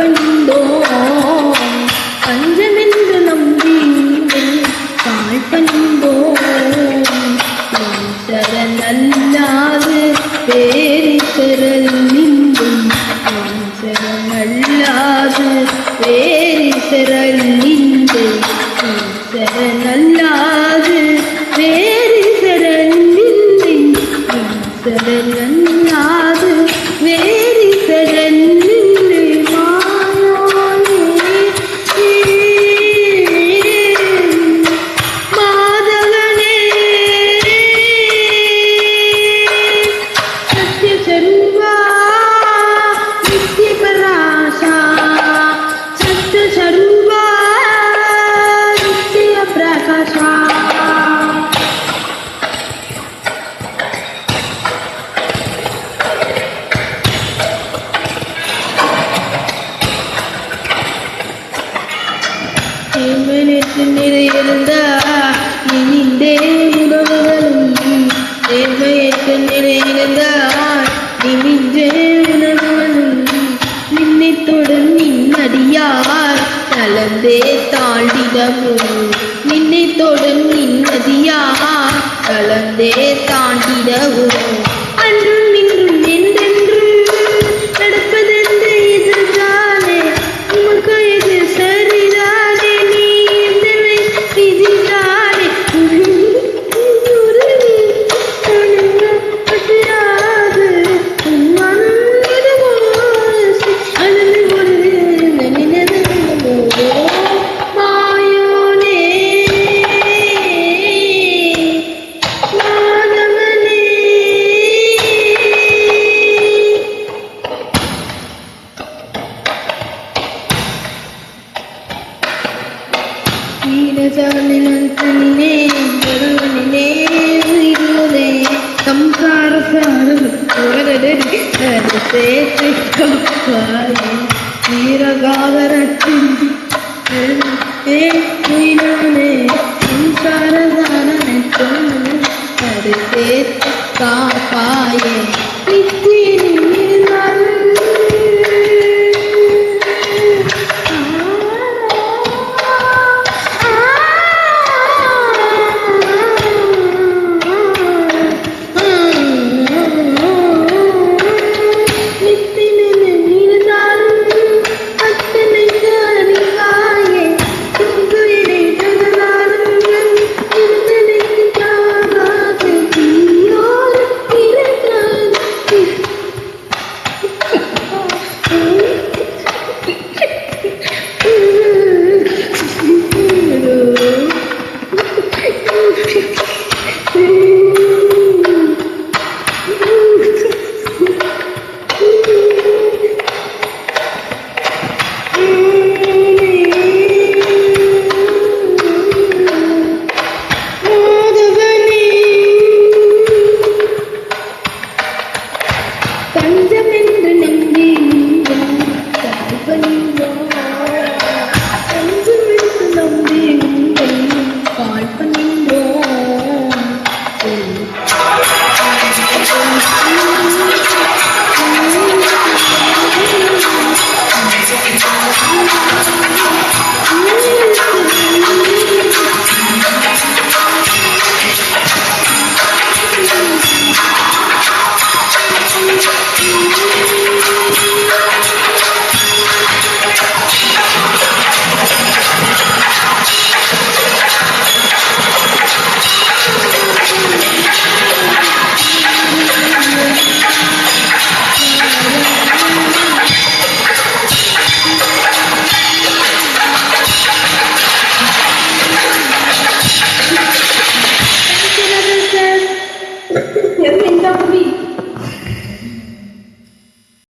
பணிந்தோம் பஞ்சமென்று நம்பி தாழ் பணிந்தோம் சரணல்லாது பேரிசரல் நின்றும் சரணல்லாது பேரிசரல் நின்று சரணல்லாது பேரிசரல் நின்று சரணல்லாது பேரிசரல் நின்று மாதவனே சத்ய சர்வா நித்ய பராசா சத்ய சர்வா நித்ய பிரகாசா ஏமனுக்கு நிறையிருந்த இனிந்தே உணவுகளும் ஏமையற்கு நிறையிருந்த இனின்றே உணவுகளும் நின்னைத்துடன் நின்னதியார் கலந்தே தாண்டிடவும் நின்னைத்துடன் நின்னதியார் கலந்தே தாண்டிடவும் அன்றும் இன்றும் என்றென்றும் நடப்பதென்று இதுதானே உமக்கு இது சரிதானே நீ இதனை விதிதானே பசியாது உன் மனம் எதுவோ அதனை ஒரு நினைவோ மாயோனே மாதவனே ீரஜாலினே பகவனினே உயிரோதே சம்சார சாரம் வீரகாதரத்தின் உயிரோனே சம்சார சாரனை அது சேர்த்து காப்பாயே பஞ்சமென்று நம்பி பணிந்தோம் பஞ்சமென்று நம்பி பால் பணிந்தோம் Yes,